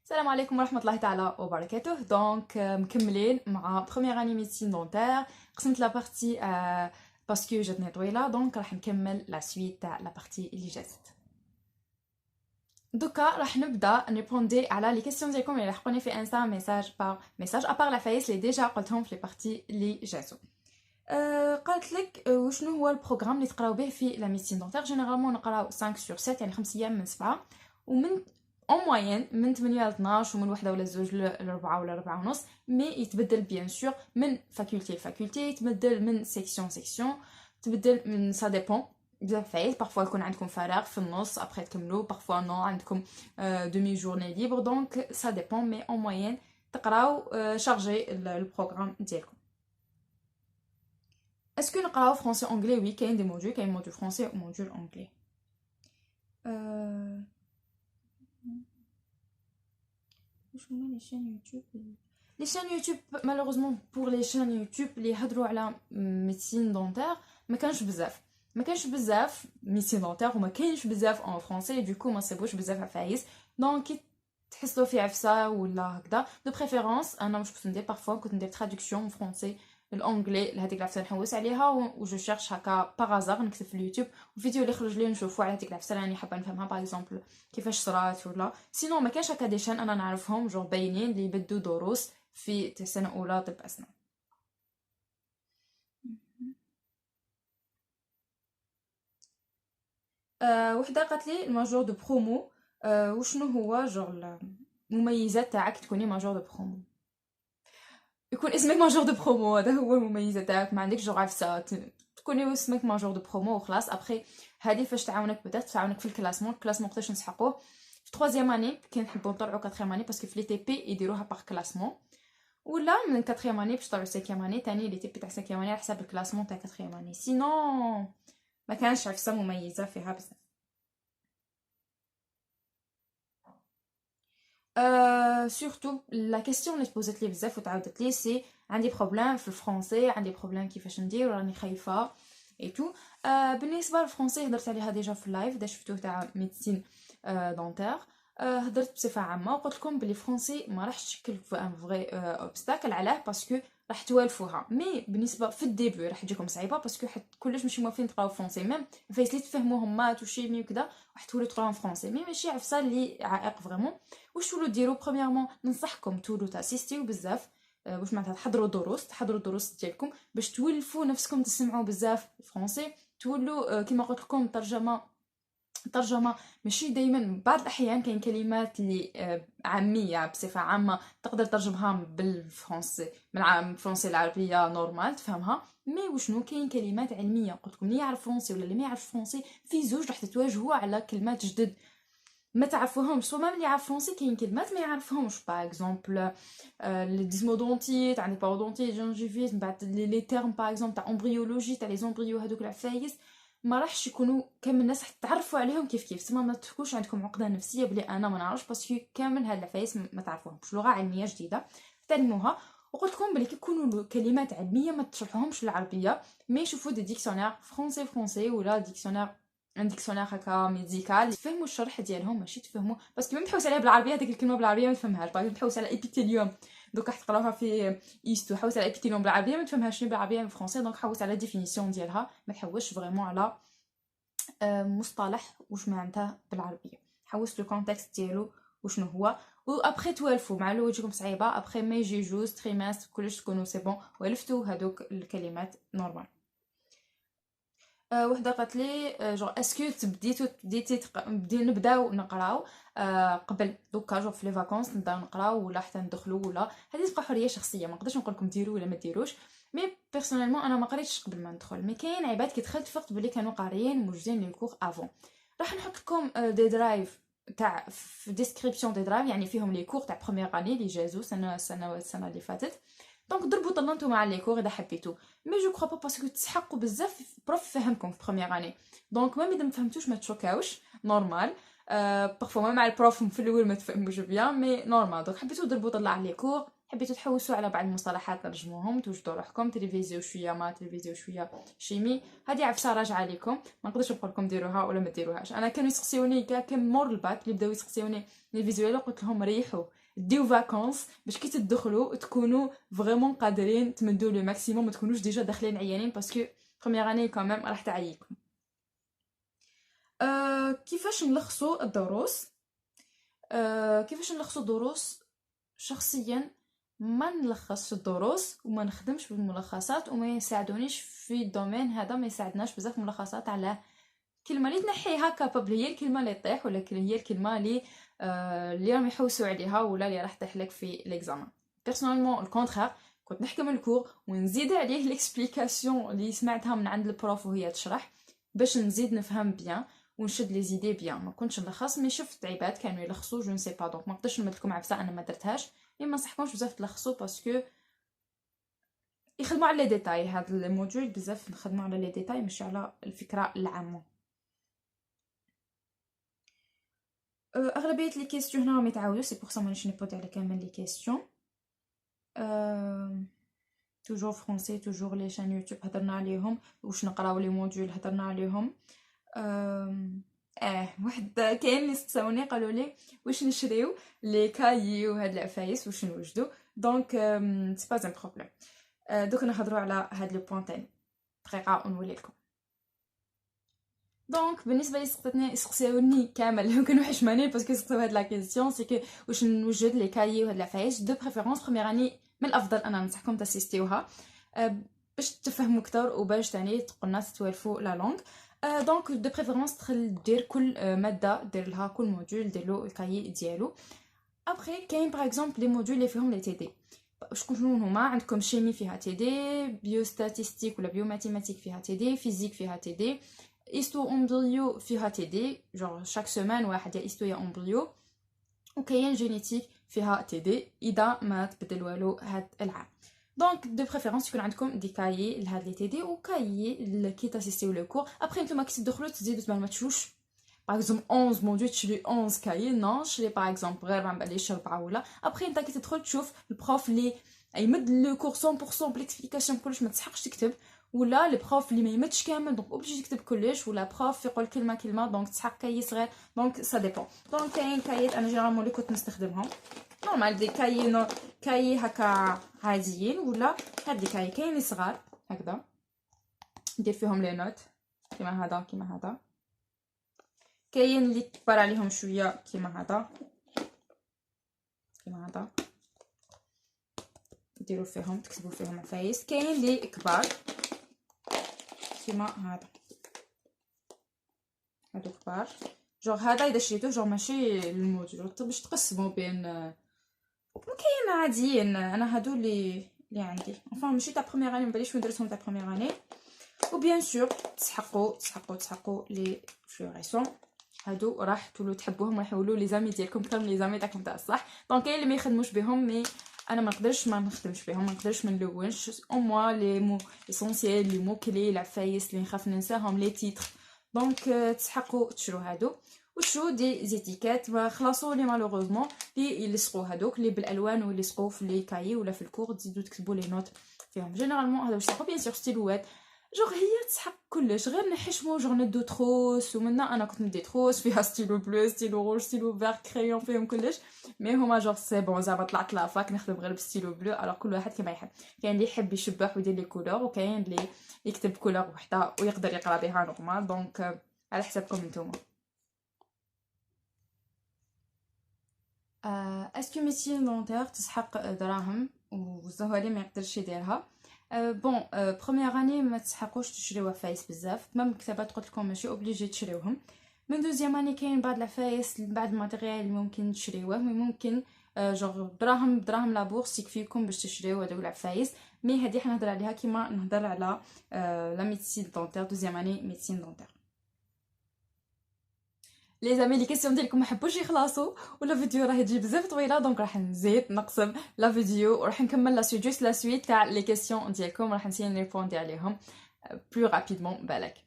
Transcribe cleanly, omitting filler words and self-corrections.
السلام عليكم ورحمة الله تعالى وبركاته. مكملين مع بروميير اني ميديسين دونتير. قسمت لا بارتي باسكو جاتني طويلة، دونك راح نكمل لا سويت تاع لا بارتي اللي جازت. دوكا راح نبدا نريبوندي على لي كيسيون ديالكم اللي لحقوني في انستا ميساج بار ميساج ابار لا فايس اللي ديجا قلتهم في لي بارتي اللي جازو. قالت لك وشنو هو البروغرام اللي تقراو به في لا ميديسين دونتير. جينيرالمون نقراو 5 سور 7 يعني 5 ايام من 7، ومن اون موين من 8 ل 12 ومن وحده ولا زوج ل 4 ولا 4 ونص. مي يتبدل بيان سور من فاكولتي لفاكولتي، يتبدل من سيكسيون سيكسيون، تبدل من سا ديبون بزاف فايت. بارفوا يكون عندكم فراغ في النص ابري تكملوا، بارفوا نو عندكم دومي جورني ليبر، دونك سا ديبون. مي اون موين تقراو شارجي البروغرام ديالكم. اسكو نقراو فرونسي اونغلي؟ وي، كاين دي موديول، كاين موديول فرونسي وموديول اونغلي. أه... واش هما لي شين يوتيوب؟ لي شين يوتيوب مالوغوزمون بور لي شين يوتيوب اللي يهضروا على ميديسين دونتير ما كانش بزاف. ما كانش بزاف ميديسين دونتير وما كاينش بزاف اون فرونسي، دوكو ما صيبوش بزاف عفايس. دونك كي تحسوا في عفسه ولا هكذا دو بريفيرونس، انا واش كنت ندير بارفوا كنت ندير تراديكسيون فرونسي الانجلي لهذيك العفسه، نحوس عليها وجو شيرش هكا باغازار نكتب في اليوتيوب الفيديو اللي خرج لي نشوفو على هذيك العفسه راني حابه نفهمها، باغ اكزومبل كيفاش صرات ولا سينو. ما كانش هكا دي شان انا نعرفهم جور باينين اللي يبدو دروس في سنه اولى طب اسنان. وحده قالت لي الماجور دو برومو. وشنو هو جور المميزات تاعك تكوني ماجور دو برومو؟ يكون اسمك ماجور دو برومو، هذا هو المميزات تاعك. ما عندكش جوغ عفسه تكوني اسمك ماجور دو برومو وخلاص. ابري هذه فاش تعاونك بدا تعاونك في الكلاسمون قداش نسحقوه في 3 اني كي نحبوا نطلعوا 4 اني باسكو في لي تي بي يديروها باغ كلاسمون، ولا من 4 اني باش طلعوا 5 اني تاني لي تي بي تاع 5 اني على حساب الكلاسمون تاع 4 اني. سينون ما كانش عفسه مميزه فيها بزاف. سورتو لا كيسيون اللي تبوزت لي بزاف وتعاودت لي سي عندي بروبليم في الفرونسي، عندي بروبليم كيفاش ندير وراني خايفه اي تو. بالنسبه للفرونسي هضرت عليها ديجا في اللايف دا شفتوه تاع ميديسين دونتير. هضرت بصفه عامه وقلت لكم بلي فرونسي ما راحش تشكل في ان فغي اوبستاكل. علاه؟ باسكو راح توالفوها. مي بالنسبه في الديبي راح تجيكم صعيبه باسكو كلش ماشي موافقين تقراو فرونسي، ميم فايسلي تفهموهم مات وشيمي وكذا راح تولوا تقراو فرونسي. مي ماشي عفسه اللي عائق فريمون. واش تولوا ديروا؟ برومييرمون ننصحكم تولوا تاسيستيو بزاف. واش معناتها تحضروا الدروس ديالكم باش تولفوا نفسكم تسمعوا بزاف فرونسي. تولوا كيما قلت لكم الترجمه ماشي دائما، بعض الاحيان كاين كلمات اللي عاميه بصفه عامه تقدر ترجمها بالفرنسي من الفرنسي العربيه نورمال تفهمها. مي وشنو كاين كلمات علميه قلت لكم اللي يعرف فرنسي ولا اللي ما يعرف فرنسي في زوج راح تتواجهوا على كلمات جدد ما تعرفوهمش. سوا ميم اللي يعرف فرونسي كاين كلمات ما يعرفهمش، باغ اكزومبل لي ديزمودونتيت عندي بارودونتيت جونجيفيس، من بعد لي تيرم باغ اكزومبل تاع امبريولوجي تاع لي زومبريو هذوك العفايس ما راحش يكونوا كامل الناس راح تعرفوا عليهم كيف كيف. تما ما تكونش عندكم عقده نفسيه بلي انا ما نعرفش باسكو كامل هاد العفايس ما تعرفوهمش. لغه علميه جديده تعلموها. وقلت لكم بلي كي يكونوا كلمات علميه ما تشرحوهمش بالعربيه، مي شوفوا دي ديكسيونير فرونسي ولا ديكسيونير ان ديكسيونير هكا ميديكال تفهموا الشرح ديالهم ماشي تفهموا باسكو ما تحوس عليها بالعربيه هذيك الكلمه بالعربيه ما تفهمهاش. باغي تحوس على ايبيثيليوم دوك راح تقراوها في ايستو، حوس على ايبيثيليوم بالعربيه ما تفهمهاش بالعربيه بالفرنسي. دونك حوس على ديفينيسيون ديالها، ما تحوسش فريمون على مصطلح واش معناتها بالعربيه. حوس لو كونتكست ديالو وشنو هو، وابخي توالفوا مع لو يجيكم صعيبه ابخي ما يجي جوج تريماستر كلش تكونوا سي بون والفتوا هذوك الكلمات نورمال. وحده قالت لي جور اسكو بديتي نبداو نقراو قبل دوكا جور في لي فاكونس نبداو نقراو ولا حتى ندخلوا ولا هذه تبقى حريه شخصيه. ما نقدرش نقول لكم ديروا ولا ما ديروش. مي بيرسونيلمون انا ما قريتش قبل ما ندخل. مي كاين عباد كي دخلت فقت بلي كانوا قاريين موجودين لي كور افون. راح نحط لكم دي درايف تاع في ديسكريبسيون دي درايف يعني فيهم لي كور تاع بروميير اني اللي جازو السنه اللي فاتت. دونك ضربوا طلنتو مع لي كور اذا حبيتو. مي جو كرو با باسكو تسحقوا بزاف بروف فهمكم في بروميير اني. دونك ميم اذا ما فهمتوش ما تشوكاوش نورمال. بارفو مع البروف في الاول ما تفهموش بيان مي نورمال. دونك حبيتو ضربوا طلع لي كور حبيتو تحوسوا على بعض المصطلحات ترجموهم توجدوا روحكم تريفيزيو شويه ما تريفيزيو شويه شيمي. هذه عفسه راجعه لكم، ما نقدرش نقول لكم ديروها ولا ما ديروهاش. انا كانوا يسقسيوني كان مور الباك اللي بداو يسقسيوني لي فيزيوال، قلت لهم ريحوا ديو فاكونس باش كي تدخلوا تكونوا فريمون قادرين تمدوا لو ماكسيموم، ما تكونوش ديجا داخلين عيانين باسكو بروميير اني كوميم راح تعييكم. كيفاش نلخصوا الدروس؟ كيفاش نلخصوا الدروس؟ شخصيا ما نلخصش الدروس وما نخدمش بالملخصات وما يساعدونيش في الدومين هذا، ما يساعدناش بزاف ملخصات على كلمه اللي تنحيها كابابل هي الكلمه اللي طيح، ولا هي الكلمه اللي راهم يحوسوا عليها ولا اللي راح تطيح لك في ليكزامان. بيرسونيلمون الكونترير، كنت نحكم الكور ونزيد عليه ليكسبليكاسيون اللي سمعتها من عند البروف وهي تشرح باش نزيد نفهم بيان ونشد لي زيدي بيان. ما كنتش نلخص، مي شفت عباد كانوا يلخصوا جو نسي با، دونك ما نقدرش نمد لكم عفسه انا ما درتهاش، مي ما نصحكمش بزاف تلخصوا باسكو يخدموا على لي ديتاي. هذا الموضوع بزاف نخدموا على لي ديتاي ماشي على الفكره العامه. اغلبيه لي كيسيون هنا راهم يتعاودوا، سي بور سا مانيش نبوت على كامل لي كيسيون. توجور فرونسي، توجور لي شان يوتيوب هضرنا عليهم، واش نقراو لي موديول هضرنا عليهم. واحد كاين اللي سقساوني قالوا لي واش نشريو لي كايي وهاد العفايس واش نوجدو، دونك سي با ان بروبليم. دوك نهضروا على هاد لو بوين تاني دقيقه ونولي لكم. دونك بالنسبه لي سقساوني كامل كانوا حشمانين باسكو سقساو هاد لا كيسيون، سي كو واش نوجد لي كايي وهاد العفايس. دو بريفيرونس بروميير اني من الافضل انا ننصحكم تاسيستيوها باش تفهموا اكثر وباش تاني تقولنا تتوالفوا لا لونغ. دونك دو بريفيرونس دير كل ماده دير لها كل موديول دير له الكايي ديالو. ابري كاين باغ اكزومبل لي موديول اللي فيهم لي تي دي، شكون هما عندكم شيمي فيها تي دي، بيو ستاتيستيك ولا بيو ماتيماتيك فيها تي دي، فيزيك فيها تي دي، هيستو امبريو فيها تي دي، جور شاك سيمين واحد يا هيستو يا امبريو. وكاين جينيتيك فيها تي دي اذا ما تبدل والو هاد العام. دونك دو بريفيرونس يكون عندكم دي كايي لهاد لي تي دي وكايي كي تاسيستيو لو كور. ابري نتوما كي تدخلوا تزيدوا تبان ما تشوش باغ اكزومبل 11 موديول تشري 11 كايي، نو شري باغ اكزومبل غير ما باليش 4 ولا. ابري انت كي تدخل تشوف البروف اللي يمد لو كور 100% بليكسبليكاسيون كلش ما تسحقش تكتب، ولا لي بروف اللي ما يمدش كامل دونك اوبليجي تكتب كلش، ولا بروف يقول كلمه كلمه دونك تسحق كايي صغير. دونك سا ديبون. دونك كاين كايات انا جينيرالمون اللي كنت نستخدمهم نورمال دي كايي هكا عاديين، ولا هاد دي كايي كاين لي صغار هكذا ندير فيهم لي نوت كيما هذا كيما هذا، كاين اللي كبر عليهم شويه كيما هذا كيما هذا ديروا فيهم تكتبوا فيهم عفايس، كاين اللي كبار كيما هذا هادو كبار جوغ هذا اذا شريتوه جوغ ماشي الموجود باش تقسموا بين وكاين عاديين. انا هادو اللي عندي انفون ماشي تاع بروميير اني مباليش وين درتهم تاع بروميير اني. وبيان سور تسحقوا لي فلوريسون هادو راح تولوا تحبوهم، راح يولوا لي زامي ديالكم اكثر من لي زامي تاعكم تاع الصح. دونك كاين اللي ما يخدموش بهم، مي انا ما نقدرش ما نخدمش بهم، ما نقدرش ما نلونش او موا لي مو اسونسييل لي مو كلي العفايس اللي نخاف ننساهم لي تيتر. دونك تسحقوا تشرو هادو وشو دي زيتيكات خلاصوا لي مالوغوزمون لي يلصقوا هادوك اللي بالالوان واللي يلصقوا في لي كايي ولا في الكور تزيدوا تكتبوا لي نوت فيهم. جينيرالمون هذا واش تاخو بيان سور ستيلوات جوغ هي تسحق كلش غير نحشمو جوغ ندو تروس. ومنا انا كنت ندي تروس فيها ستيلو بلو ستيلو روج ستيلو فير كريون فيهم كلش، مي هما جوغ سي بون زعما طلعت لافاك نخدم غير بستيلو بلو. الوغ كل واحد كيما يحب، كاين اللي يحب يشبح ويدير لي كولور، وكاين اللي يكتب كولور وحده ويقدر يقرا بها نورمال. دونك على حسابكم نتوما. اسكو ميتين دونتير تسحق دراهم والزهري ما يقدرش يديرها؟ بون بروميير اني ما تسحقوش تشريو عفايس بزاف، ميم الكتابات قلت لكم ماشي اوبليجي تشريوهم. من دوزيام اني كاين بعض العفايس بعض الماتيريال اللي ممكن تشريوه، ممكن جوغ دراهم لا بورس يكفيكم باش تشريو هذوك العفايس. مي هذه حنهضر عليها كيما نهضر على لا ميديسين دونتير دوزيام اني ميديسين دونتير. لي زامي لي كيسيون ديالكم ما حبوش يخلصوا ولا فيديو راه تجي بزاف طويله، دونك راح نزيد نقسم لا فيديو وراح نكمل لا سويت جوست لا سويت تاع لي كيسيون ديالكم، راح نسيي نريبوندي عليهم بلو رابيدمون بالك.